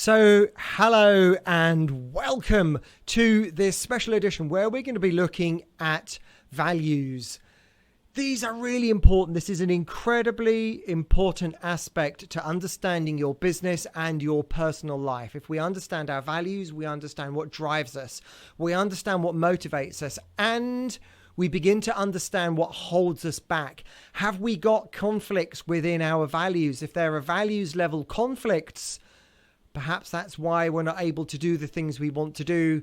So, hello and welcome to this special edition where we're going to be looking at values. These are really important. This is an incredibly important aspect to understanding your business and your personal life. If we understand our values, we understand what drives us, we understand what motivates us, and we begin to understand what holds us back. Have we got conflicts within our values? If there are values level conflicts, perhaps that's why we're not able to do the things we want to do,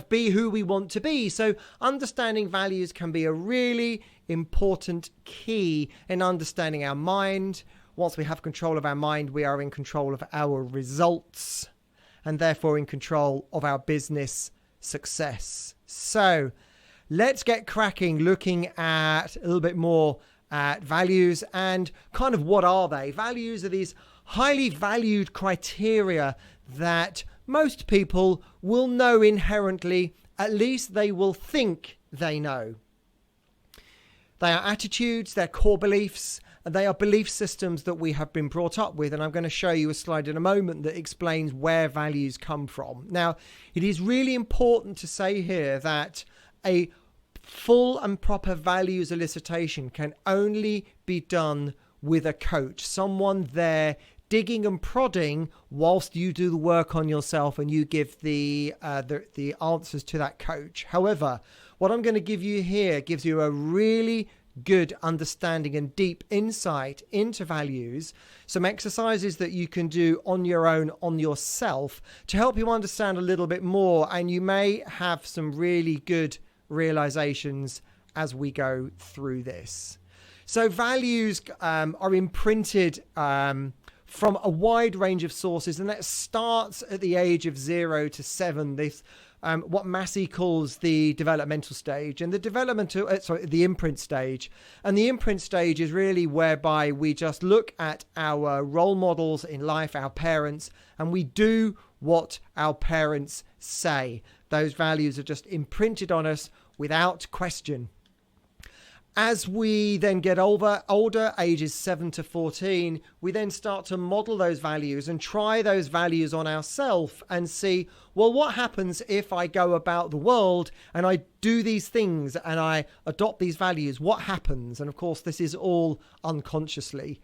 be who we want to be. So understanding values can be a really important key in understanding our mind. Once we have control of our mind, we are in control of our results and therefore in control of our business success. So let's get cracking looking at a little bit more at values and kind of what are they? Values are these highly valued criteria that most people will know inherently, at least they will think they know. They are attitudes, they're core beliefs, and they are belief systems that we have been brought up with. And I'm going to show you a slide in a moment that explains where values come from. Now, it is really important to say here that a full and proper values elicitation can only be done with a coach, someone there digging and prodding whilst you do the work on yourself and you give the answers to that coach. However, what I'm going to give you here gives you a really good understanding and deep insight into values, some exercises that you can do on your own, on yourself, to help you understand a little bit more, and you may have some really good realizations as we go through this. So values are imprinted from a wide range of sources, and that starts at the age of 0 to 7. This what Massey calls the developmental stage, and the imprint stage. And the imprint stage is really whereby we just look at our role models in life, our parents, and we do what our parents say. Those values are just imprinted on us without question. As we then get older, ages 7 to 14, we then start to model those values and try those values on ourselves and see, well, what happens if I go about the world and I do these things and I adopt these values? What happens? And of course, this is all unconsciously.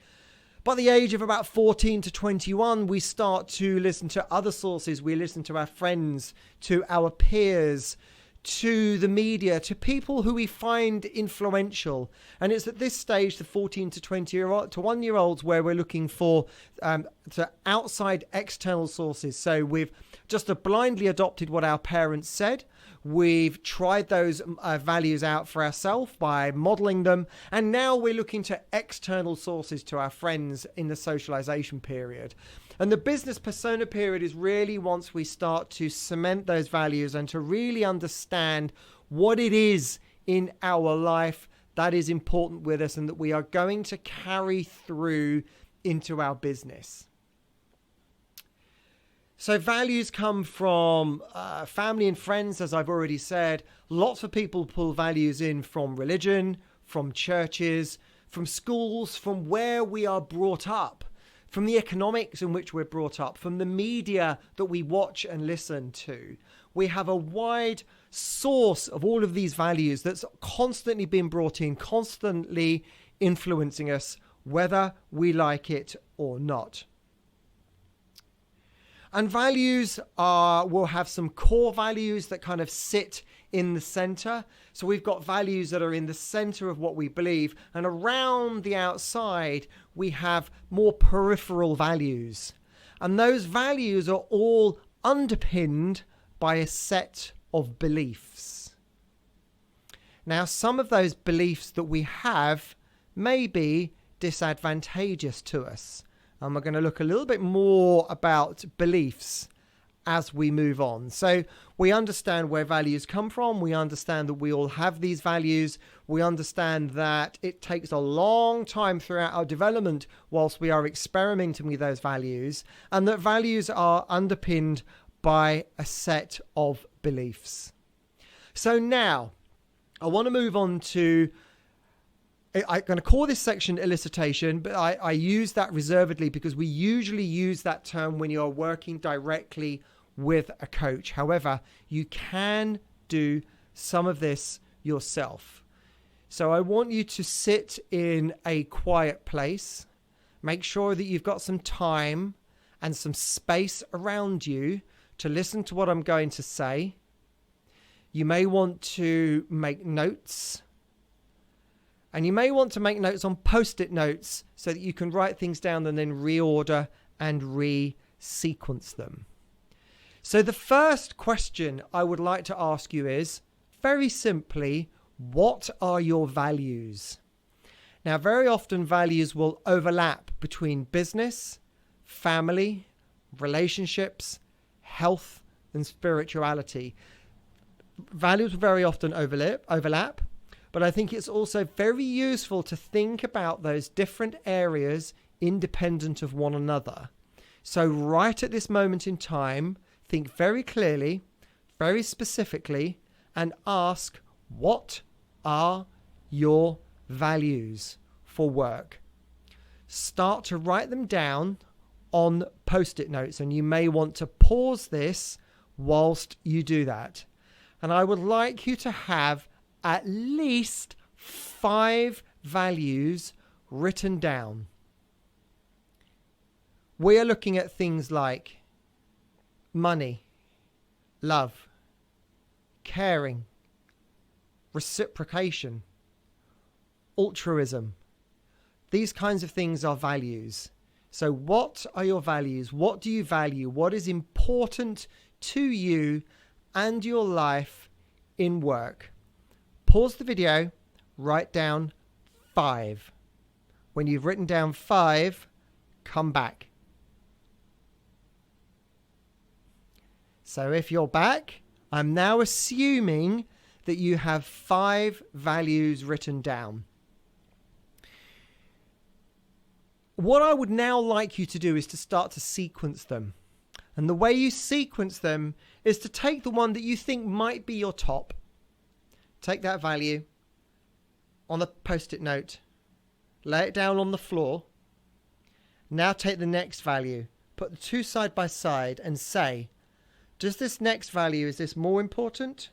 By the age of about 14 to 21, we start to listen to other sources. We listen to our friends, to our peers, to the media, to people who we find influential. And it's at this stage, the 14 to 21-year-olds, where we're looking for to outside external sources. So we've just blindly adopted what our parents said. We've tried those values out for ourselves by modeling them. And now we're looking to external sources, to our friends in the socialization period. And the business persona period is really once we start to cement those values and to really understand what it is in our life that is important with us and that we are going to carry through into our business. So values come from family and friends, as I've already said. Lots of people pull values in from religion, from churches, from schools, from where we are brought up, from the economics in which we're brought up, from the media that we watch and listen to. We have a wide source of all of these values that's constantly being brought in, constantly influencing us, whether we like it or not. And values will have some core values that kind of sit in the center. So we've got values that are in the center of what we believe. And around the outside, we have more peripheral values. And those values are all underpinned by a set of beliefs. Now, some of those beliefs that we have may be disadvantageous to us. And we're going to look a little bit more about beliefs as we move on. So we understand where values come from. We understand that we all have these values. We understand that it takes a long time throughout our development whilst we are experimenting with those values, and that values are underpinned by a set of beliefs. So now I want to move on to I'm going to call this section elicitation, but I use that reservedly because we usually use that term when you're working directly with a coach. However, you can do some of this yourself. So I want you to sit in a quiet place. Make sure that you've got some time and some space around you to listen to what I'm going to say. You may want to make notes. And you may want to make notes on post-it notes so that you can write things down and then reorder and re-sequence them. So the first question I would like to ask you is, very simply, what are your values? Now, very often values will overlap between business, family, relationships, health, and spirituality. Values very often overlap, but I think it's also very useful to think about those different areas independent of one another. So right at this moment in time, think very clearly, very specifically, and ask, what are your values for work? Start to write them down on post-it notes, and you may want to pause this whilst you do that. And I would like you to have at least 5 values written down. We are looking at things like money, love, caring, reciprocation, altruism. These kinds of things are values. So what are your values? What do you value? What is important to you and your life in work? Pause the video, write down 5. When you've written down 5, come back. So if you're back, I'm now assuming that you have 5 values written down. What I would now like you to do is to start to sequence them. And the way you sequence them is to take the one that you think might be your top. Take that value on a post-it note, lay it down on the floor. Now take the next value, put the 2 side by side and say, does this next value, is this more important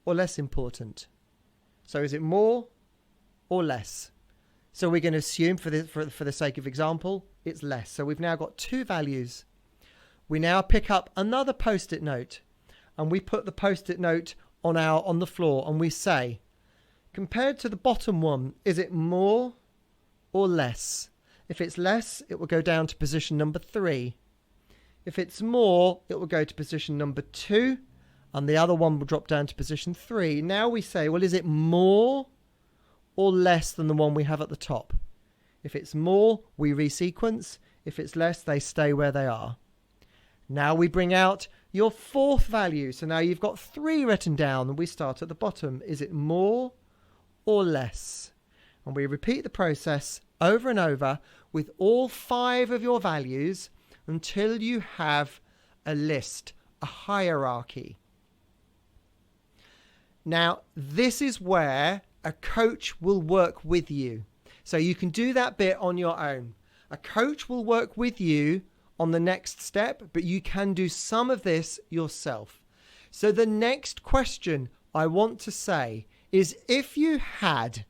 or less important? So is it more or less? So we're going to assume for the sake of example, it's less. So we've now got 2 values. We now pick up another post-it note and we put the post-it note on the floor and we say, compared to the bottom one, is it more or less? If it's less, it will go down to position number 3. If it's more, it will go to position number 2 and the other one will drop down to position 3. Now we say, well, is it more or less than the one we have at the top? If it's more, we resequence. If it's less, they stay where they are. Now we bring out your 4th value. So now you've got 3 written down and we start at the bottom. Is it more or less? And we repeat the process over and over with all 5 of your values until you have a list, a hierarchy. Now, this is where a coach will work with you. So you can do that bit on your own. A coach will work with you on the next step, but you can do some of this yourself. So the next question I want to say is, if you had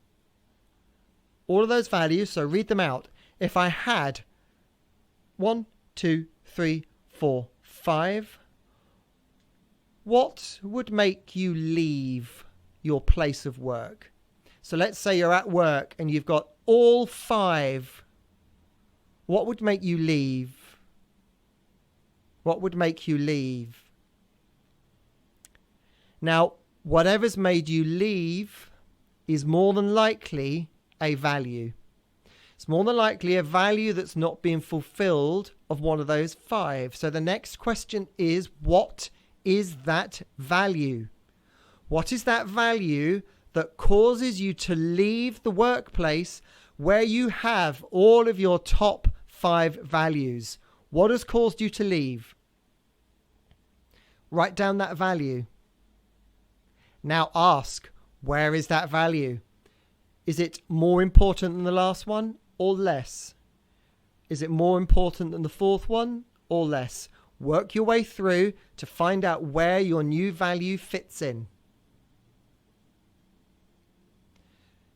all of those values, so read them out. If I had 1, 2, 3, 4, 5, what would make you leave your place of work? So let's say you're at work and you've got all 5. What would make you leave? What would make you leave? Now, whatever's made you leave is more than likely a value. It's more than likely a value that's not being fulfilled of one of those 5. So the next question is, what is that value? What is that value that causes you to leave the workplace where you have all of your top 5 values? What has caused you to leave? Write down that value. Now ask, where is that value? Is it more important than the last one or less? Is it more important than the fourth one or less? Work your way through to find out where your new value fits in.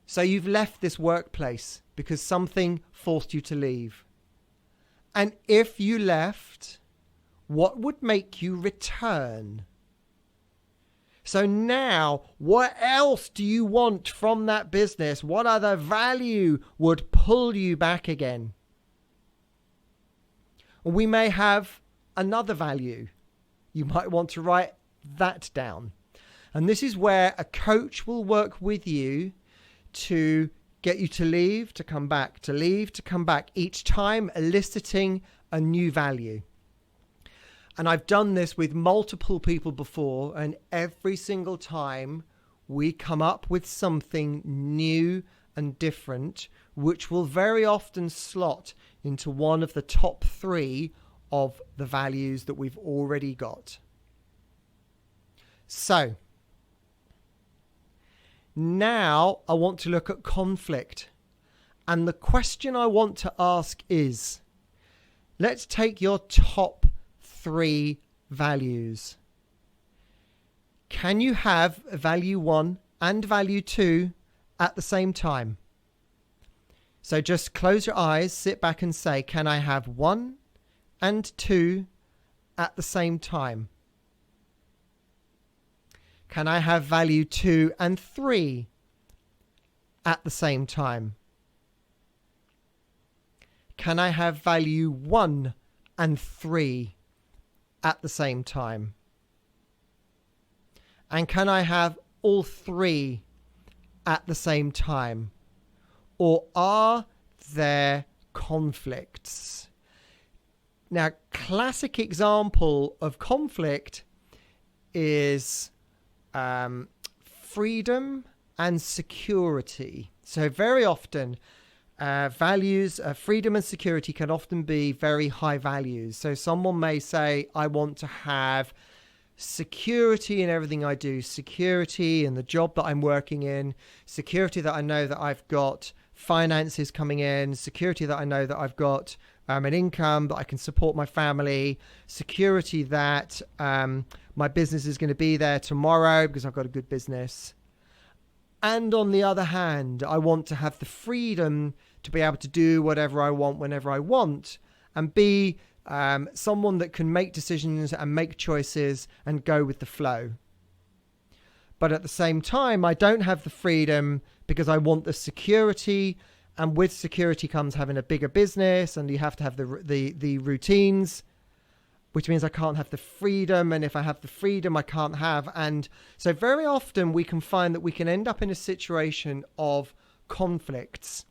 So you've left this workplace because something forced you to leave. And if you left, what would make you return? So now, what else do you want from that business? What other value would pull you back again? We may have another value. You might want to write that down. And this is where a coach will work with you to get you to leave, to come back, to leave, to come back, each time eliciting a new value. And I've done this with multiple people before, and every single time we come up with something new and different, which will very often slot into one of the top 3 of the values that we've already got. So now I want to look at conflict. And the question I want to ask is, let's take your top 3 values. Can you have value 1 and value 2 at the same time? So just close your eyes, sit back and say, can I have 1 and 2 at the same time? Can I have value 2 and 3 at the same time? Can I have value 1 and 3 at the same time? And can I have all 3 at the same time? Or are there conflicts? Now, classic example of conflict is freedom and security. So very often values, freedom and security can often be very high values. So someone may say, I want to have security in everything I do, security in the job that I'm working in, security that I know that I've got finances coming in, security that I know that I've got an income, that I can support my family, security that my business is going to be there tomorrow because I've got a good business. And on the other hand, I want to have the freedom to be able to do whatever I want whenever I want, and be someone that can make decisions and make choices and go with the flow. But at the same time, I don't have the freedom because I want the security, and with security comes having a bigger business, and you have to have the routines, which means I can't have the freedom. And if I have the freedom, I can't have. And so very often we can find that we can end up in a situation of conflicts.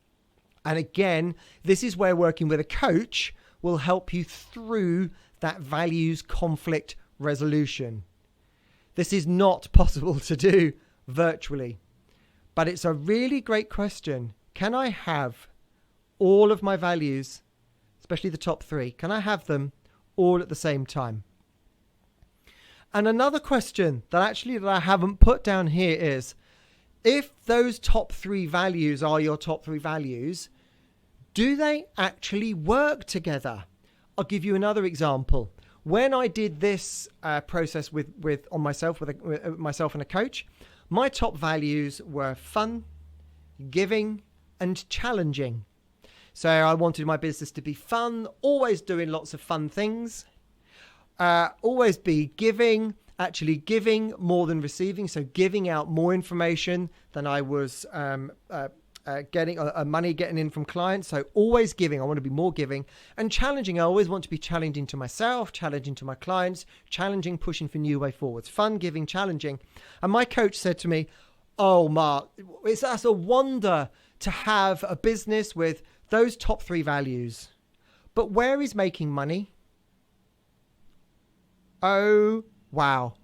And again, this is where working with a coach will help you through that values conflict resolution. This is not possible to do virtually, but it's a really great question. Can I have all of my values, especially the top 3, can I have them all at the same time? And another question that I haven't put down here is, if those top 3 values are your top 3 values, do they actually work together? I'll give you another example. When I did this process with myself and a coach, my top values were fun, giving, and challenging. So I wanted my business to be fun, always doing lots of fun things, always be giving, actually giving more than receiving. So giving out more information than I was getting money getting in from clients. So always giving. I want to be more giving. And challenging. I always want to be challenging to myself, challenging to my clients, challenging, pushing for new way forwards. Fun, giving, challenging. And my coach said to me, oh, Mark, that's a wonder to have a business with those top 3 values. But where is making money? Oh, wow.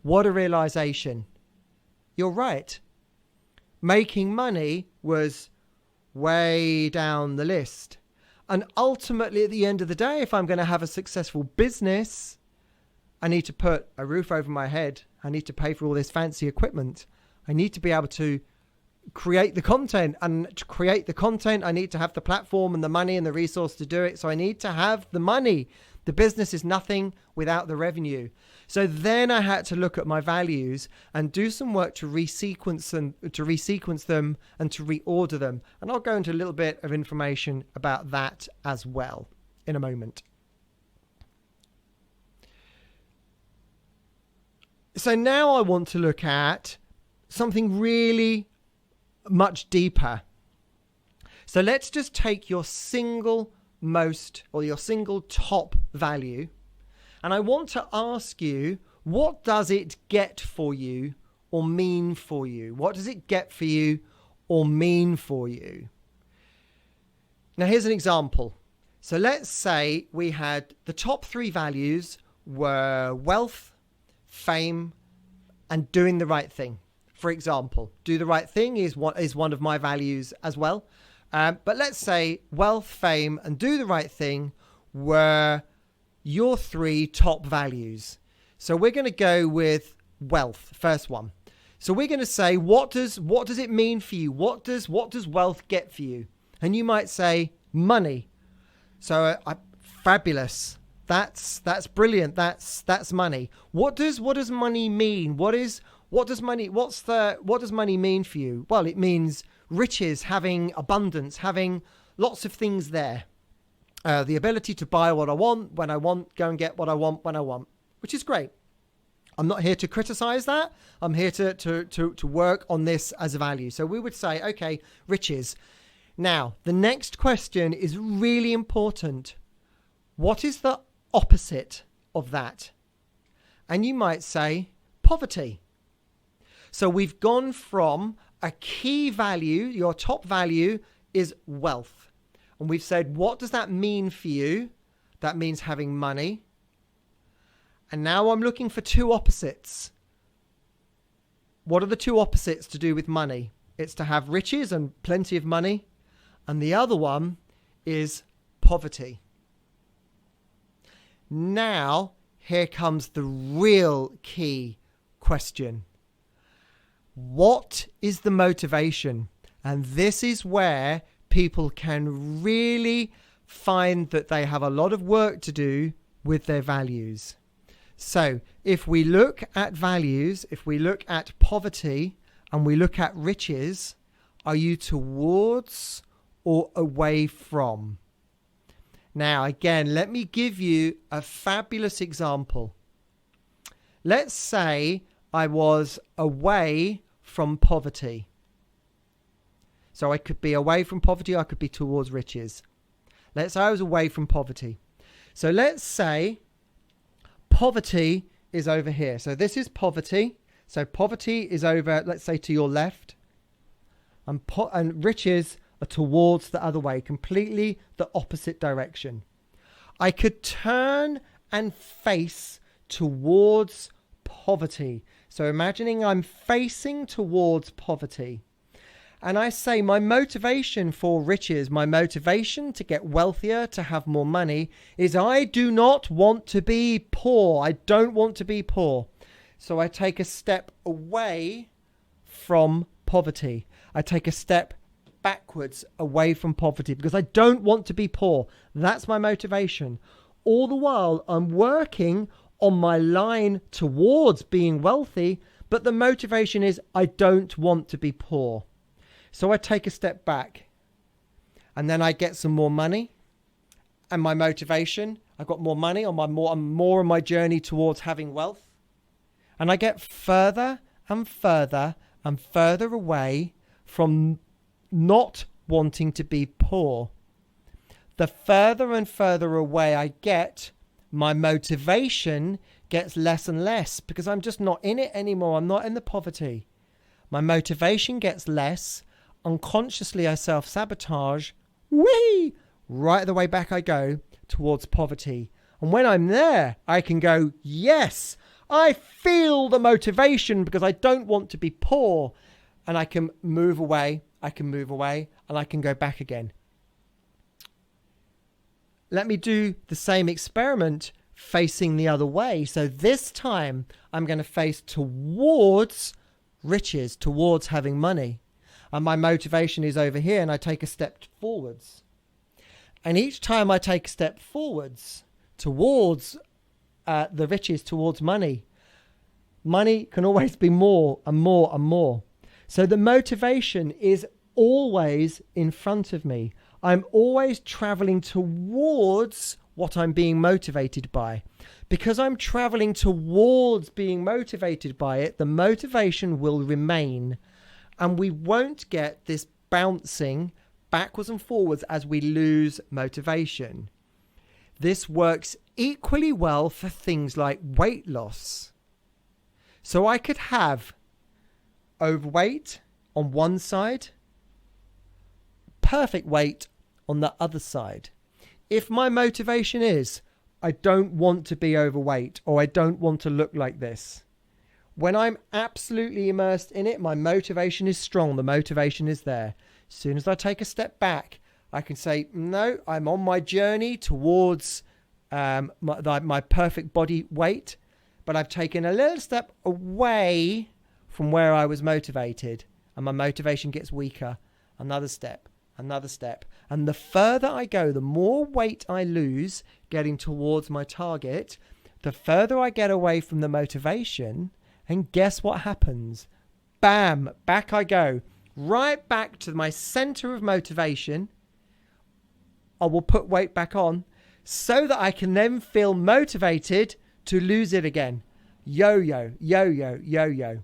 What a realization. You're right. Making money was way down the list. And ultimately, at the end of the day, if I'm going to have a successful business, I need to put a roof over my head. I need to pay for all this fancy equipment. I need to be able to create the content, and to create the content I need to have the platform and the money and the resource to do it. So I need to have the money. The business is nothing without the revenue. So then I had to look at my values and do some work to resequence them and to reorder them. And I'll go into a little bit of information about that as well in a moment. So now I want to look at something really much deeper. So let's just take your single top value, and I want to ask you, what does it get for you or mean for you? What does it get for you or mean for you? Now here's an example. So let's say we had the top 3 values were wealth, fame, and doing the right thing. For example, do the right thing is one of my values as well. But let's say wealth, fame, and do the right thing were your 3 top values. So we're going to go with wealth, first one. So we're going to say, what does it mean for you? What does wealth get for you? And you might say money. So fabulous. That's brilliant. That's money. What does money mean? What does money mean for you? Well, it means riches, having abundance, having lots of things there. The ability to buy what I want, when I want, go and get what I want when I want, which is great. I'm not here to criticize that. I'm here to work on this as a value. So we would say, okay, riches. Now, the next question is really important. What is the opposite of that? And you might say poverty. So we've gone from a key value, your top value is wealth. And we've said, what does that mean for you? That means having money. And now I'm looking for 2 opposites. What are the 2 opposites to do with money? It's to have riches and plenty of money. And the other one is poverty. Now, here comes the real key question. What is the motivation? And this is where people can really find that they have a lot of work to do with their values. So if we look at values, if we look at poverty and we look at riches, are you towards or away from? Now, again, let me give you a fabulous example. Let's say I was away from poverty. So I could be away from poverty, I could be towards riches. Let's say I was away from poverty. So let's say poverty is over here. So this is poverty. So poverty is over, let's say, to your left. And riches are towards the other way, completely the opposite direction. I could turn and face towards poverty. So imagining I'm facing towards poverty. And I say my motivation for riches, my motivation to get wealthier, to have more money, is I do not want to be poor. I don't want to be poor. So I take a step away from poverty. I take a step backwards away from poverty because I don't want to be poor. That's my motivation. All the while I'm working on my line towards being wealthy, but the motivation is I don't want to be poor. So I take a step back and then I get some more money, and my motivation, I've got more money, I'm more on my journey towards having wealth, and I get further and further and further away from not wanting to be poor. The further and further away I get, my motivation gets less and less because I'm just not in it anymore. I'm not in the poverty. My motivation gets less. Unconsciously, I self-sabotage. Whee! Right the way back I go towards poverty. And when I'm there, I can go, yes, I feel the motivation because I don't want to be poor. And I can move away, and I can go back again. Let me do the same experiment facing the other way. So this time I'm going to face towards riches, towards having money. and my motivation is over here, and I take a step forwards. And each time I take a step forwards towards the riches, towards money, money can always be more and more and more. So the motivation is always in front of me. I'm always traveling towards what I'm being motivated by. Because I'm traveling towards being motivated by it, the motivation will remain. And we won't get this bouncing backwards and forwards as we lose motivation. This works equally well for things like weight loss. So I could have overweight on one side, perfect weight on the other side. If my motivation is, I don't want to be overweight, or I don't want to look like this, when I'm absolutely immersed in it, my motivation is strong. The motivation is there. As soon as I take a step back, I can say, no, I'm on my journey towards my perfect body weight, but I've taken a little step away from where I was motivated, and my motivation gets weaker. Another step. And the further I go, the more weight I lose getting towards my target, the further I get away from the motivation. And guess what happens? Bam, back I go. Right back to my center of motivation. I will put weight back on so that I can then feel motivated to lose it again. Yo-yo, yo-yo, yo-yo.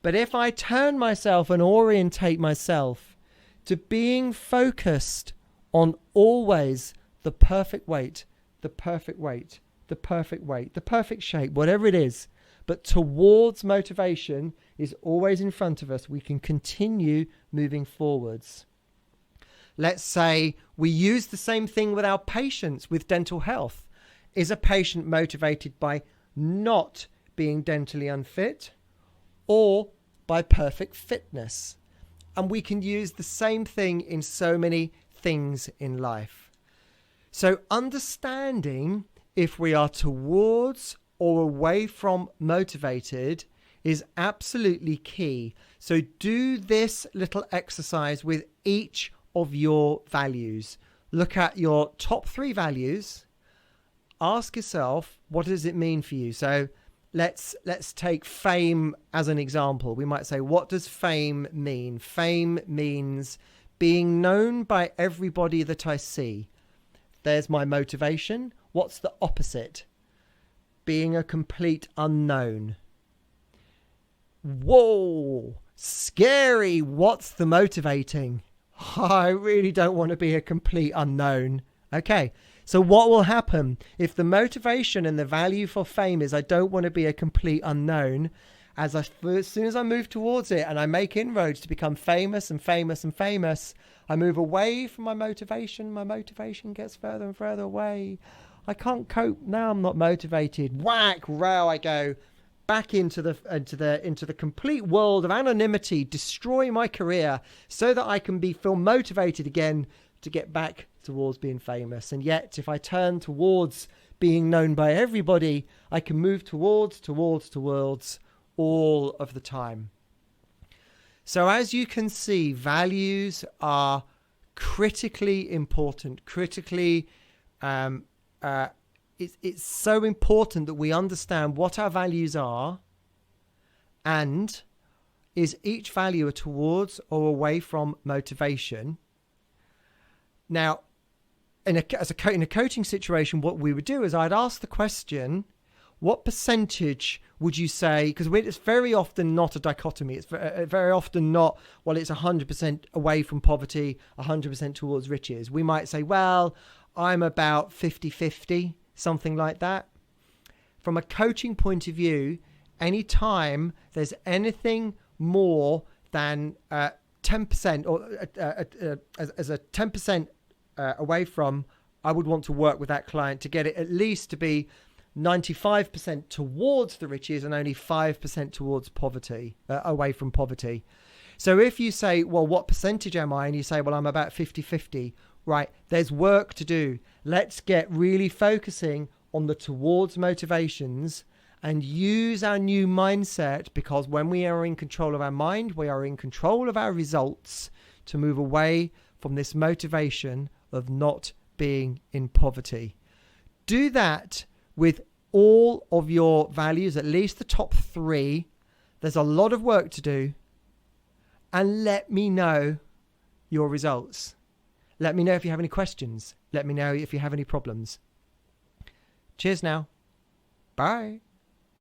But if I turn myself and orientate myself to being focused on always the perfect weight, the perfect weight, the perfect weight, the perfect shape, whatever it is, but towards motivation is always in front of us, we can continue moving forwards. Let's say we use the same thing with our patients with dental health. Is a patient motivated by not being dentally unfit or by perfect fitness? And we can use the same thing in so many things in life. So understanding if we are towards or away from motivated is absolutely key. So do this little exercise with each of your values. Look at your top 3 values. Ask yourself, what does it mean for you? So let's take fame as an example. We might say, what does fame mean? Fame means being known by everybody that I see. There's my motivation. What's the opposite? Being a complete unknown. Whoa, scary. What's the motivating? I really don't want to be a complete unknown. Okay, so what will happen if the motivation and the value for fame is I don't want to be a complete unknown? As soon as I move towards it and I make inroads to become famous and famous and famous, I move away from my motivation. My motivation gets further and further away. I can't cope. Now I'm not motivated. Whack, row I go back into the complete world of anonymity, destroy my career so that I can feel motivated again to get back towards being famous. And yet, if I turn towards being known by everybody, I can move towards all of the time. So as you can see, values are critically important. It's so important that we understand what our values are, and is each value towards or away from motivation. Now, in a coaching situation, what we would do is I'd ask the question, what percentage would you say, because it's very often not a dichotomy. It's very often not, well, it's 100% away from poverty, 100% towards riches. We might say, well, I'm about 50-50, something like that. From a coaching point of view, anytime there's anything more than 10% or as a 10% away from, I would want to work with that client to get it at least to be 95% towards the riches and only 5% towards poverty, away from poverty. So if you say, well, what percentage am I? And you say, well, I'm about 50-50. Right, there's work to do. Let's get really focusing on the towards motivations and use our new mindset, because when we are in control of our mind, we are in control of our results, to move away from this motivation of not being in poverty. Do that with all of your values, at least the top 3. There's a lot of work to do. And let me know your results. Let me know if you have any questions. Let me know if you have any problems. Cheers now. Bye.